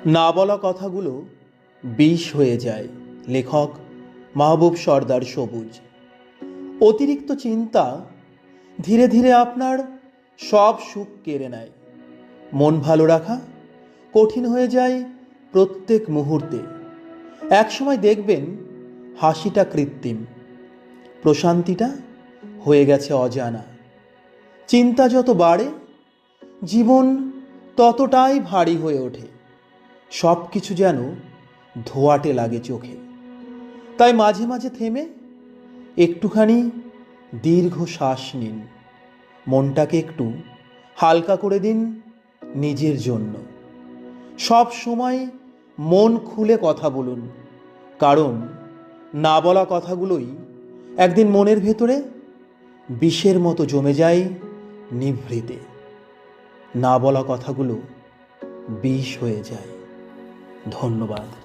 না বলা কথাগুলো বিষ হয়ে যায়। লেখক মাহবুব সর্দার সবুজ। অতিরিক্ত চিন্তা ধীরে ধীরে আপনার সব সুখ কেড়ে নেয়। মন ভালো রাখা কঠিন হয়ে যায় প্রত্যেক মুহূর্তে। একসময় দেখবেন হাসিটা কৃত্রিম, প্রশান্তিটা হয়ে গেছে অজানা। চিন্তা যত বাড়ে জীবন ততটাই ভারী হয়ে ওঠে। সব কিছু যেন ধোঁয়াটে লাগে চোখে। তাই মাঝে মাঝে থেমে একটুখানি দীর্ঘ শ্বাস নিন। মনটাকে একটু হালকা করে দিন নিজের জন্য। সব সময় মন খুলে কথা বলুন, কারণ না বলা কথাগুলোই একদিন মনের ভেতরে বিষের মতো জমে যায় নিভৃতে। না বলা কথাগুলো বিষ হয়ে যায়। ধন্যবাদ।